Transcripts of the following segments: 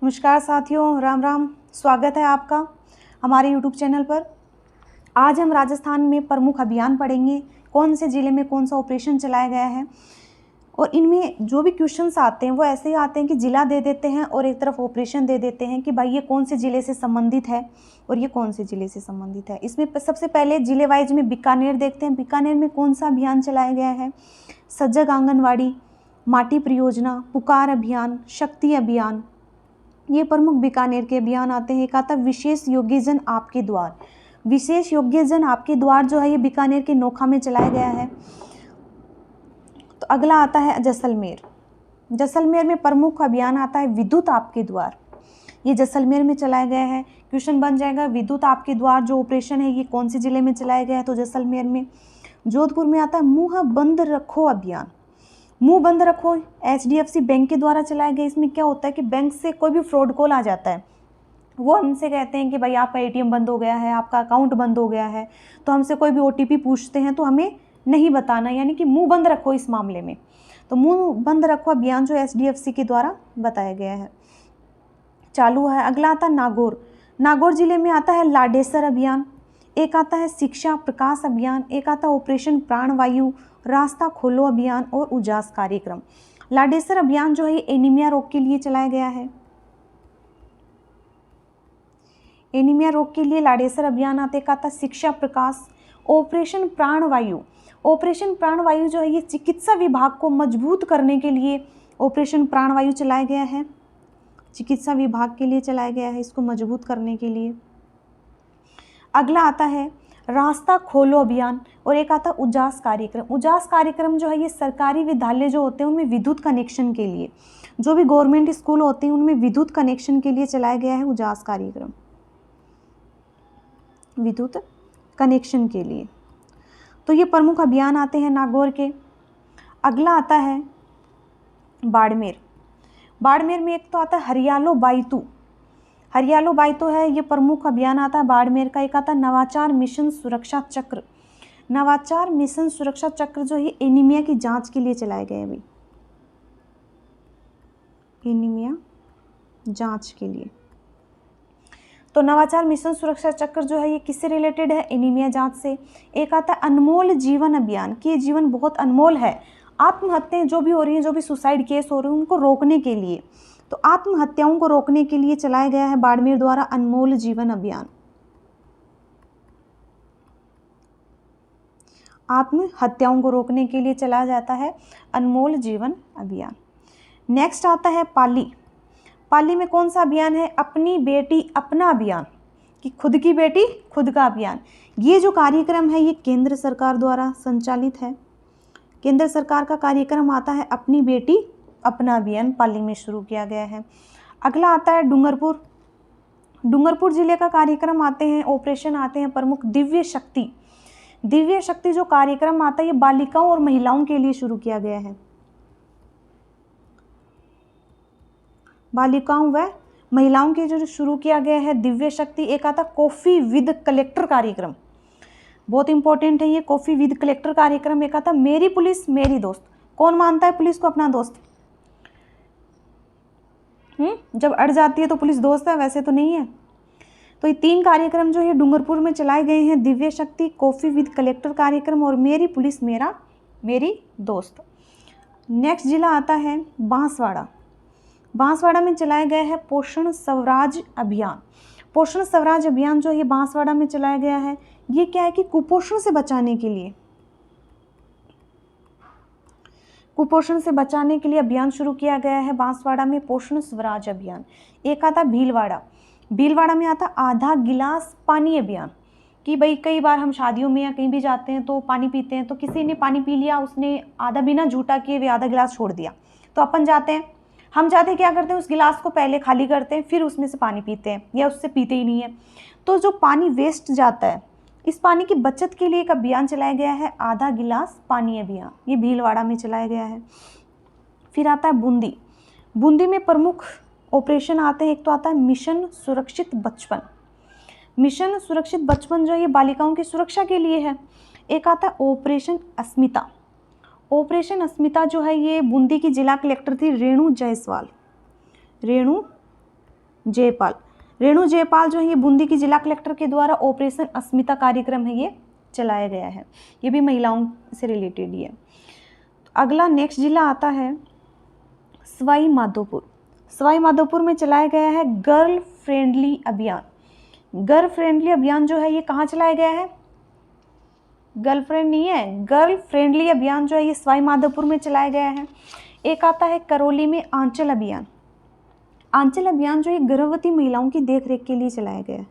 नमस्कार साथियों, राम राम। स्वागत है आपका हमारे यूट्यूब चैनल पर। आज हम राजस्थान में प्रमुख अभियान पढ़ेंगे, कौन से ज़िले में कौन सा ऑपरेशन चलाया गया है। और इनमें जो भी क्वेश्चंस आते हैं वो ऐसे ही आते हैं कि ज़िला दे देते हैं और एक तरफ ऑपरेशन दे देते हैं कि भाई ये कौन से ज़िले से संबंधित है और ये कौन से ज़िले से संबंधित है। इसमें सबसे पहले ज़िले वाइज में बीकानेर देखते हैं। बीकानेर में कौन सा अभियान चलाया गया है? सजग आंगनवाड़ी, माटी परियोजना, पुकार अभियान, शक्ति अभियान, ये प्रमुख बीकानेर के अभियान आते हैं। एक आता विशेष योग्यजन आपके द्वार। विशेष योग्यजन आपके द्वार जो है ये बीकानेर के नोखा में चलाया गया है। तो अगला आता है जैसलमेर। जैसलमेर में प्रमुख अभियान आता है विद्युत आपके द्वार। ये जैसलमेर में चलाया गया है। क्वेश्चन बन जाएगा विद्युत आपके द्वार जो ऑपरेशन है ये कौन से जिले में चलाया गया है? तो जैसलमेर में। जोधपुर में आता है मुंह बंद रखो अभियान। मुंह बंद रखो HDFC बैंक के द्वारा चलाया गया। इसमें क्या होता है कि बैंक से कोई भी फ्रॉड कॉल आ जाता है, वो हमसे कहते हैं कि भाई आपका ATM बंद हो गया है, आपका अकाउंट बंद हो गया है, तो हमसे कोई भी OTP पूछते हैं तो हमें नहीं बताना, यानी कि मुंह बंद रखो इस मामले में। तो मुंह बंद रखो अभियान जो HDFC के द्वारा बताया गया है, चालू है। अगला आता है नागौर। नागौर जिले में आता है लाडेसर अभियान। एक आता है शिक्षा प्रकाश अभियान, एक आता है ऑपरेशन प्राणवायु, रास्ता खोलो अभियान और उजास कार्यक्रम। लाडेसर अभियान जो है ये एनीमिया रोग के लिए चलाया गया है। एनीमिया रोग के लिए लाडेसर अभियान आता है। एक आता है शिक्षा प्रकाश, ऑपरेशन प्राणवायु। ऑपरेशन प्राणवायु जो है ये चिकित्सा विभाग को मजबूत करने के लिए ऑपरेशन प्राणवायु चलाया गया है। चिकित्सा विभाग के लिए चलाया गया है, इसको मजबूत करने के लिए। अगला आता है रास्ता खोलो अभियान और एक आता उजास कार्यक्रम। उजास कार्यक्रम जो है ये सरकारी विद्यालय जो होते हैं उनमें विद्युत कनेक्शन के लिए, जो भी गवर्नमेंट स्कूल होते हैं उनमें विद्युत कनेक्शन के लिए चलाया गया है उजास कार्यक्रम, विद्युत कनेक्शन के लिए। तो ये प्रमुख अभियान आते हैं नागौर के। अगला आता है बाड़मेर। बाड़मेर में एक तो आता है हरियालो बाइतू। हरियालो बाइतो है, ये प्रमुख अभियान आता है बाड़मेर का। एक आता है नवाचार मिशन सुरक्षा चक्र। नवाचार मिशन सुरक्षा चक्र जो है एनीमिया की जांच के लिए चलाए गए अभी, एनीमिया जांच के लिए। तो नवाचार मिशन सुरक्षा चक्र जो है ये किससे रिलेटेड है? एनीमिया जांच से। एक आता है अनमोल जीवन अभियान कि ये जीवन बहुत अनमोल है। आत्महत्याएं जो भी हो रही हैं, जो भी सुसाइड केस हो रहे हैं उनको रोकने के लिए, तो आत्महत्याओं को रोकने के लिए चलाया गया है बाड़मेर द्वारा अनमोल जीवन अभियान। आत्महत्याओं को रोकने के लिए चलाया जाता है अनमोल जीवन अभियान। नेक्स्ट आता है पाली। पाली में कौन सा अभियान है? अपनी बेटी अपना अभियान, कि खुद की बेटी खुद का अभियान। ये जो कार्यक्रम है ये केंद्र सरकार द्वारा संचालित है। केंद्र सरकार का कार्यक्रम आता है अपनी बेटी अपना अभियान, पाली में शुरू किया गया है। अगला आता है डूंगरपुर। डूंगरपुर जिले का कार्यक्रम आते हैं, ऑपरेशन आते हैं प्रमुख दिव्य शक्ति। दिव्य शक्ति जो कार्यक्रम आता है ये बालिकाओं और महिलाओं के लिए शुरू किया गया है, बालिकाओं व महिलाओं के जो शुरू किया गया है दिव्य शक्ति। एक आता कॉफी विद कलेक्टर कार्यक्रम, बहुत इंपॉर्टेंट है ये कॉफी विद कलेक्टर कार्यक्रम। एक आता मेरी पुलिस मेरी दोस्त। कौन मानता है पुलिस को अपना दोस्त? जब अड़ जाती है तो पुलिस दोस्त है, वैसे तो नहीं है। तो ये 3 कार्यक्रम जो है डूंगरपुर में चलाए गए हैं, दिव्य शक्ति, कॉफी विद कलेक्टर कार्यक्रम और मेरी पुलिस मेरी दोस्त। नेक्स्ट जिला आता है बांसवाड़ा। बांसवाड़ा में चलाया गया है पोषण स्वराज अभियान। पोषण स्वराज अभियान जो ये बांसवाड़ा में चलाया गया है ये क्या है कि कुपोषण से बचाने के लिए, कुपोषण से बचाने के लिए अभियान शुरू किया गया है बांसवाड़ा में, पोषण स्वराज अभियान। एक आता भीलवाड़ा। भीलवाड़ा में आता आधा गिलास पानी अभियान, कि भाई कई बार हम शादियों में या कहीं भी जाते हैं तो पानी पीते हैं, तो किसी ने पानी पी लिया, उसने आधा बिना झूठा किए वे आधा गिलास छोड़ दिया, तो अपन जाते हैं, हम जाते क्या करते हैं उस गिलास को पहले खाली करते हैं, फिर उसमें से पानी पीते हैं या उससे पीते ही नहीं है। तो जो पानी वेस्ट जाता है इस पानी की बचत के लिए एक अभियान चलाया गया है आधा गिलास पानी अभियान, ये भीलवाड़ा में चलाया गया है। फिर आता है बूंदी। बूंदी में प्रमुख ऑपरेशन आते हैं। एक तो आता है मिशन सुरक्षित बचपन। मिशन सुरक्षित बचपन जो ये बालिकाओं की सुरक्षा के लिए है। एक आता है ऑपरेशन अस्मिता। ऑपरेशन अस्मिता जो है ये बूंदी की जिला कलेक्टर थी रेणु जायसवाल। रेणु जयपाल। रेणु जयपाल जो है ये बूंदी की जिला कलेक्टर के द्वारा ऑपरेशन अस्मिता कार्यक्रम है ये चलाया गया है। ये भी महिलाओं से रिलेटेड ही है। अगला नेक्स्ट जिला आता है सवाई माधोपुर। सवाई माधोपुर में चलाया गया है गर्ल फ्रेंडली अभियान। गर्ल फ्रेंडली अभियान जो है ये कहाँ चलाया गया है? गर्लफ्रेंड नहीं है, गर्ल फ्रेंडली अभियान जो है ये सवाई माधोपुर में चलाया गया है। एक आता है करौली में आंचल अभियान। आंचल अभियान जो है गर्भवती महिलाओं की देखरेख के लिए चलाया गया है।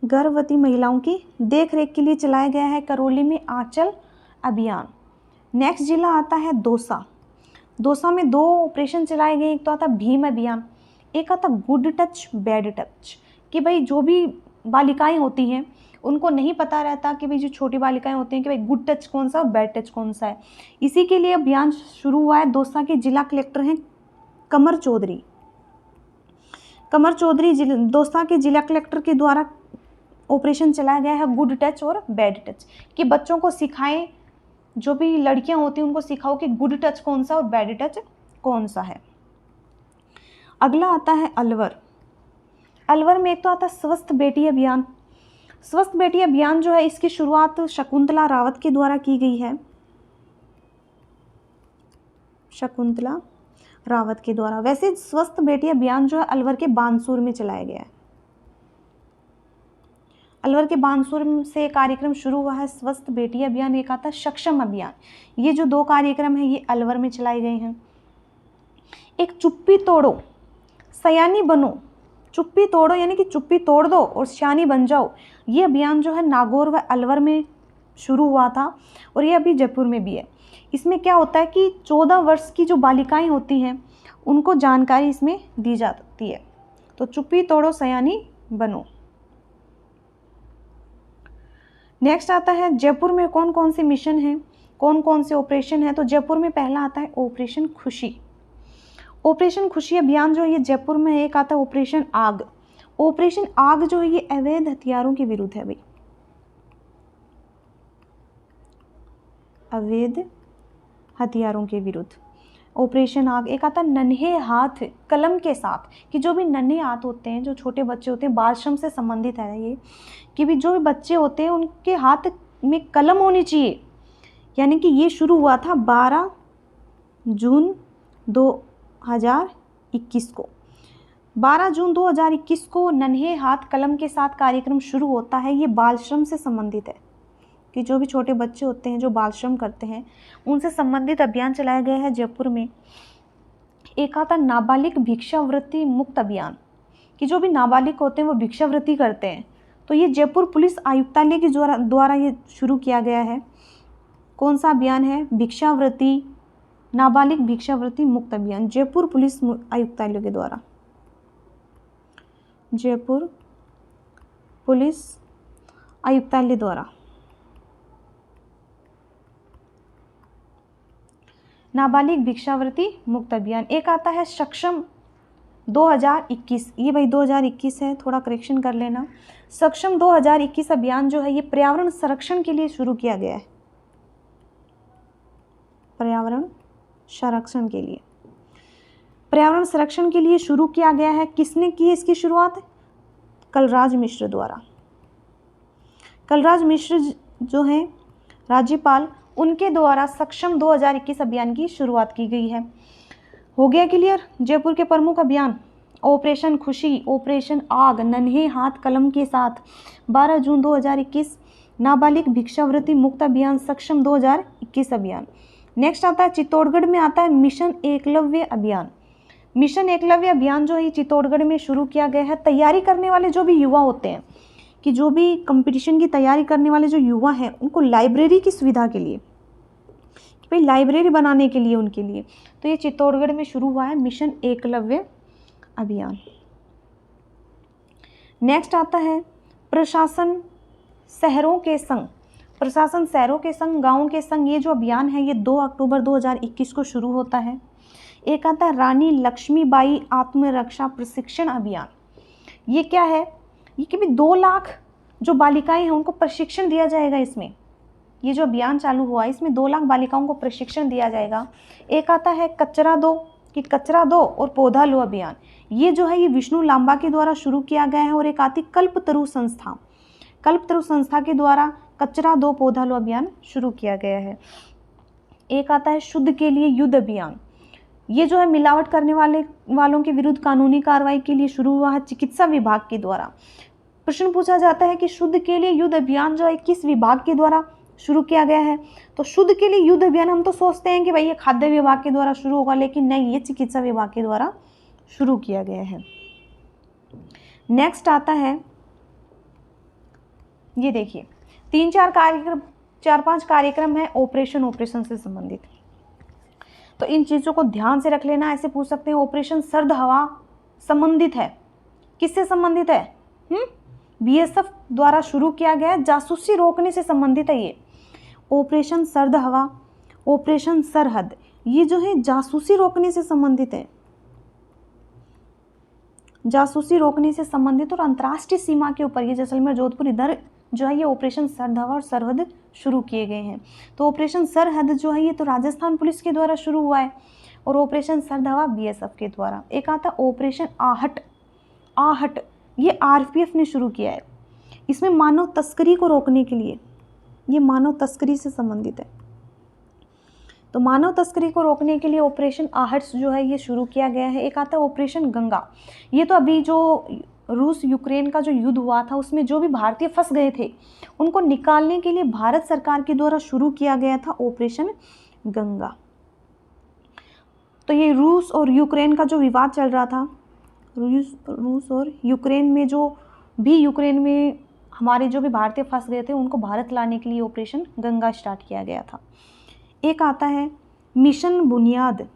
गर्भवती महिलाओं की देखरेख के लिए चलाया गया है करौली में आंचल अभियान। नेक्स्ट जिला आता है दौसा। दौसा में 2 ऑपरेशन चलाए गए। एक तो आता भीम अभियान, एक आता गुड टच बैड टच। कि भाई जो भी बालिकाएं होती हैं उनको नहीं पता रहता कि भाई जो छोटी बालिकाएं होती हैं कि भाई गुड टच कौन सा और बैड टच कौन सा है। इसी के लिए अभियान शुरू हुआ है। दौसा के जिला कलेक्टर हैं कमर चौधरी। कमर चौधरी दौसा के जिला कलेक्टर के द्वारा ऑपरेशन चलाया गया है गुड टच और बैड टच, कि बच्चों को सिखाएं, जो भी लड़कियां होती हैं उनको सिखाओ कि गुड टच कौन सा और बैड टच कौन सा है। अगला आता है अलवर। अलवर में एक तो आता है स्वस्थ बेटी अभियान। स्वस्थ बेटी अभियान जो है इसकी शुरुआत शकुंतला रावत के द्वारा की गई है। शकुंतला रावत के द्वारा। वैसे स्वस्थ बेटी अभियान जो है अलवर के बानसूर में चलाया गया है। अलवर के बानसूर से कार्यक्रम शुरू हुआ है स्वस्थ बेटी अभियान। एक आता है सक्षम अभियान। ये जो 2 कार्यक्रम है ये अलवर में चलाए गए हैं। एक चुप्पी तोड़ो सयानी बनो। चुप्पी तोड़ो यानी कि चुप्पी तोड़ दो और सयानी बन जाओ। ये अभियान जो है नागौर व अलवर में शुरू हुआ था और ये अभी जयपुर में भी है। इसमें क्या होता है कि 14 वर्ष की जो बालिकाएं होती हैं उनको जानकारी इसमें दी जाती है। तो चुप्पी तोड़ो सयानी बनो। नेक्स्ट आता है जयपुर में कौन कौन से मिशन हैं, कौन कौन से ऑपरेशन हैं। तो जयपुर में पहला आता है ऑपरेशन खुशी। ऑपरेशन खुशी अभियान जो है ये जयपुर में। एक आता है ऑपरेशन आग। ऑपरेशन आग जो है ये अवैध हथियारों के विरुद्ध है भाई, अवैध हथियारों के विरुद्ध ऑपरेशन आग। एक आता है नन्हे हाथ कलम के साथ, कि जो भी नन्हे हाथ होते हैं, जो छोटे बच्चे होते हैं, बाल श्रम से संबंधित है ये, कि भी जो भी बच्चे होते हैं उनके हाथ में कलम होनी चाहिए। यानी कि ये शुरू हुआ था 12 जून 2021 को। 12 जून 2021 को नन्हे हाथ कलम के साथ कार्यक्रम शुरू होता है। ये बाल श्रम से संबंधित है, कि जो भी छोटे बच्चे होते हैं जो बाल श्रम करते हैं उनसे संबंधित अभियान चलाया गया है जयपुर में। एक आता नाबालिग भिक्षावृत्ति मुक्त अभियान, कि जो भी नाबालिग होते हैं वो भिक्षावृत्ति करते हैं। तो ये जयपुर पुलिस आयुक्तालय के द्वारा ये शुरू किया गया है। कौन सा अभियान है? भिक्षावृत्ति, नाबालिग भिक्षावृत्ति मुक्त अभियान, जयपुर पुलिस आयुक्तालय के द्वारा। जयपुर पुलिस आयुक्तालय द्वारा नाबालिग भिक्षावृत्ति मुक्त अभियान। एक आता है सक्षम 2021। ये भाई 2021 है, थोड़ा करेक्शन कर लेना। सक्षम 2021 अभियान जो है ये पर्यावरण संरक्षण के लिए शुरू किया गया है। पर्यावरण संरक्षण के लिए, पर्यावरण संरक्षण के लिए शुरू किया गया है। किसने की इसकी शुरुआत? कलराज मिश्र द्वारा। कलराज मिश्र जो हैं राज्यपाल, उनके द्वारा सक्षम 2021 अभियान की शुरुआत की गई है। हो गया क्लियर? जयपुर के प्रमुख अभियान ऑपरेशन खुशी, ऑपरेशन आग, नन्हे हाथ कलम के साथ, 12 जून 2021 नाबालिग भिक्षावृत्ति मुक्त अभियान, सक्षम 2021 अभियान। नेक्स्ट आता है चित्तौड़गढ़ में आता है मिशन एकलव्य अभियान। मिशन एकलव्य अभियान जो है चित्तौड़गढ़ में शुरू किया गया है। तैयारी करने वाले जो भी युवा होते हैं, कि जो भी कंपटीशन की तैयारी करने वाले जो युवा हैं उनको लाइब्रेरी की सुविधा के लिए, कि भाई लाइब्रेरी बनाने के लिए उनके लिए, तो ये चित्तौड़गढ़ में शुरू हुआ है मिशन एकलव्य अभियान। नेक्स्ट आता है प्रशासन शहरों के संग। प्रशासन शहरों के संग, गाँवों के संग, ये जो अभियान है ये 2 अक्टूबर 2021 को शुरू होता है। एक आता है रानी लक्ष्मीबाई आत्मरक्षा प्रशिक्षण अभियान। ये क्या है? ये कि भी 2 लाख जो बालिकाएं हैं उनको प्रशिक्षण दिया जाएगा इसमें। ये जो अभियान चालू हुआ इसमें 2 लाख बालिकाओं को प्रशिक्षण दिया जाएगा। एक आता है कचरा दो, कि कचरा दो और पौधा लो अभियान, ये जो है ये विष्णु लांबा के द्वारा शुरू किया गया है। और एक आती कल्पतरु संस्था, कल्पतरु संस्था के द्वारा कचरा दो पौधा लो अभियान शुरू किया गया है। एक आता है शुद्ध के लिए युद्ध अभियान, ये जो है मिलावट करने वालों के विरुद्ध कानूनी कार्रवाई के लिए शुरू हुआ है चिकित्सा विभाग के द्वारा। प्रश्न पूछा जाता है कि शुद्ध के लिए युद्ध अभियान जो है किस विभाग के द्वारा शुरू किया गया है। तो शुद्ध के लिए युद्ध अभियान हम तो सोचते हैं कि भाई ये खाद्य विभाग के द्वारा शुरू होगा, लेकिन नहीं, ये चिकित्सा विभाग के द्वारा शुरू किया गया है। नेक्स्ट आता है, ये देखिए 4-5 कार्यक्रम है ऑपरेशन से संबंधित। तो इन चीज़ों को ध्यान से रख लेना। ऐसे पूछ सकते हैं ऑपरेशन सर्द हवा संबंधित है, किससे संबंधित है? बीएसएफ द्वारा शुरू किया गया, जासूसी रोकने से संबंधित है ये। ऑपरेशन सर्द हवा, ऑपरेशन सरहद, ये जो है जासूसी रोकने से संबंधित है, जासूसी रोकने से संबंधित और अंतर्राष्ट्रीय सीमा के ऊपर ये जैसलमेर, जोधपुर, इधर जो है ये ऑपरेशन सरहद और सरहद शुरू किए गए हैं। तो ऑपरेशन सरहद जो है ये तो राजस्थान पुलिस के द्वारा शुरू हुआ है और ऑपरेशन सरहद बीएसएफ के द्वारा। एक आता ऑपरेशन आहट, आहट ये आरपीएफ ने शुरू किया है। इसमें मानव तस्करी को रोकने के लिए, ये मानव तस्करी से संबंधित है। तो मानव तस्करी को रोकने के लिए ऑपरेशन आहट जो है ये शुरू किया गया है। एक आता है ऑपरेशन गंगा, ये तो अभी जो रूस यूक्रेन का जो युद्ध हुआ था उसमें जो भी भारतीय फंस गए थे उनको निकालने के लिए भारत सरकार के द्वारा शुरू किया गया था ऑपरेशन गंगा। तो ये रूस और यूक्रेन का जो विवाद चल रहा था, रूस और यूक्रेन में यूक्रेन में हमारे जो भी भारतीय फंस गए थे उनको भारत लाने के लिए ऑपरेशन गंगा स्टार्ट किया गया था। एक आता है मिशन बुनियाद,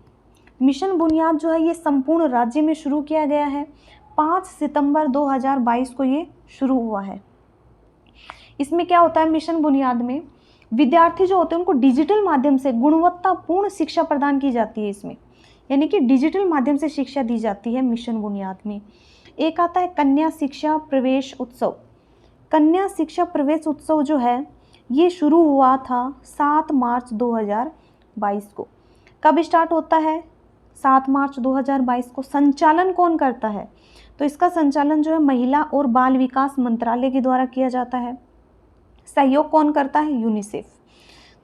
मिशन बुनियाद जो है ये संपूर्ण राज्य में शुरू किया गया है। 5 सितंबर 2022 को ये शुरू हुआ है। इसमें क्या होता है, मिशन बुनियाद में विद्यार्थी जो होते हैं उनको डिजिटल माध्यम से गुणवत्तापूर्ण शिक्षा प्रदान की जाती है इसमें, यानी कि डिजिटल माध्यम से शिक्षा दी जाती है मिशन बुनियाद में। एक आता है कन्या शिक्षा प्रवेश उत्सव, कन्या शिक्षा प्रवेश उत्सव जो है ये शुरू हुआ था 7 मार्च 2022 को। कब स्टार्ट होता है? 7 मार्च 2022 को। संचालन कौन करता है? तो इसका संचालन जो है महिला और बाल विकास मंत्रालय के द्वारा किया जाता है। सहयोग कौन करता है? यूनिसेफ।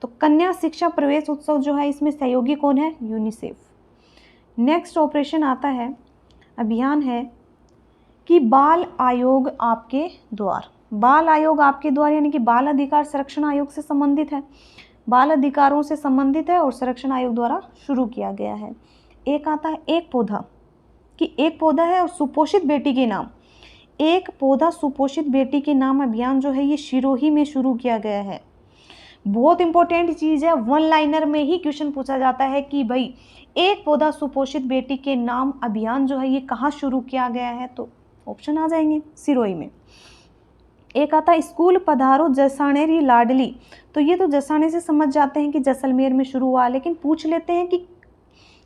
तो कन्या शिक्षा प्रवेश उत्सव जो है इसमें सहयोगी कौन है? यूनिसेफ। नेक्स्ट ऑपरेशन आता है, अभियान है कि बाल आयोग आपके द्वार। बाल आयोग आपके द्वार यानी कि बाल अधिकार संरक्षण आयोग से संबंधित है, बाल अधिकारों से संबंधित है और संरक्षण आयोग द्वारा शुरू किया गया है। एक आता है एक पौधा, कि एक पौधा है और सुपोषित बेटी के नाम, एक पौधा सुपोषित बेटी के नाम अभियान जो है ये सिरोही में शुरू किया गया है। बहुत इंपॉर्टेंट चीज़ है, 1 लाइनर में ही क्वेश्चन पूछा जाता है कि भाई एक पौधा सुपोषित बेटी के नाम अभियान जो है ये कहाँ शुरू किया गया है, तो ऑप्शन आ जाएंगे सिरोही में। एक आता है स्कूल पधारो जसाणेरी लाडली, तो ये तो जसाणे से समझ जाते हैं कि जैसलमेर में शुरू हुआ, लेकिन पूछ लेते हैं कि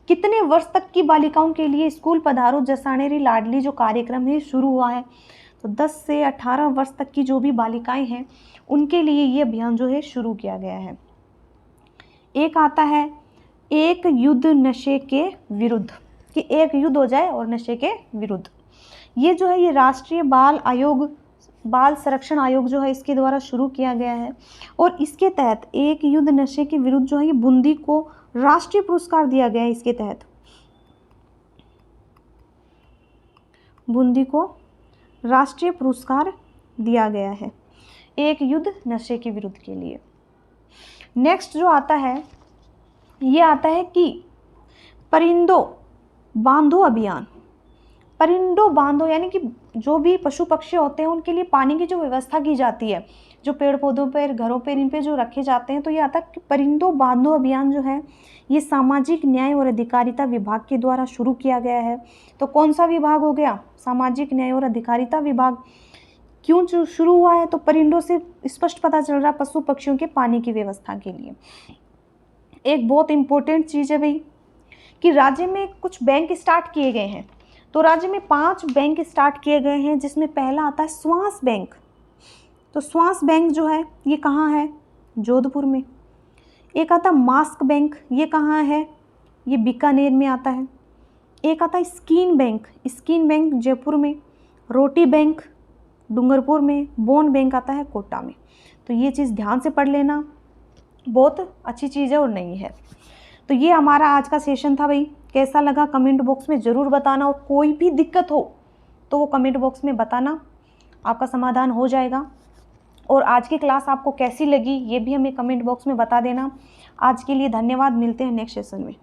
कितने वर्ष तक की बालिकाओं के लिए स्कूल पधारो जसाणेरी लाडली जो कार्यक्रम है शुरू हुआ है। तो 10 से 18 वर्ष तक की जो भी बालिकाएं हैं उनके लिए ये अभियान जो है शुरू किया गया है। एक आता है एक युद्ध नशे के विरुद्ध, कि एक युद्ध हो जाए और नशे के विरुद्ध। ये जो है ये राष्ट्रीय बाल आयोग, बाल संरक्षण आयोग जो है इसके द्वारा शुरू किया गया है और इसके तहत एक युद्ध नशे के विरुद्ध जो है ये बूंदी को राष्ट्रीय पुरस्कार दिया गया है। इसके तहत बूंदी को राष्ट्रीय पुरस्कार दिया गया है एक युद्ध नशे के विरुद्ध के लिए। नेक्स्ट जो आता है ये आता है कि परिंदो बांधो अभियान। परिंदो बांधो यानी कि जो भी पशु पक्षी होते हैं उनके लिए पानी की जो व्यवस्था की जाती है, जो पेड़ पौधों पर, घरों पर, इन पे जो रखे जाते हैं, तो ये आता है कि परिंदो बांधो अभियान जो है ये सामाजिक न्याय और अधिकारिता विभाग के द्वारा शुरू किया गया है। तो कौन सा विभाग हो गया? सामाजिक न्याय और अधिकारिता विभाग। क्यों शुरू हुआ है? तो परिंदों से स्पष्ट पता चल रहा है पशु पक्षियों के पानी की व्यवस्था के लिए। एक बहुत इंपॉर्टेंट चीज़ है भाई कि राज्य में कुछ बैंक स्टार्ट किए गए हैं। तो राज्य में 5 बैंक स्टार्ट किए गए हैं, जिसमें पहला आता है श्वास बैंक। तो श्वास बैंक जो है ये कहाँ है? जोधपुर में। एक आता मास्क बैंक, ये कहाँ है, ये बीकानेर में आता है। एक आता है skin bank, skin bank Jaipur में। रोटी बैंक डूंगरपुर में। बोन बैंक आता है कोटा में। तो ये चीज़ ध्यान से पढ़ लेना, बहुत अच्छी चीज़ है और नहीं है। तो ये हमारा आज का सेशन था भाई। कैसा लगा कमेंट बॉक्स में ज़रूर बताना, और कोई भी दिक्कत हो तो वो कमेंट बॉक्स में बताना, आपका समाधान हो जाएगा। और आज की क्लास आपको कैसी लगी ये भी हमें कमेंट बॉक्स में बता देना। आज के लिए धन्यवाद, मिलते हैं नेक्स्ट सेशन में।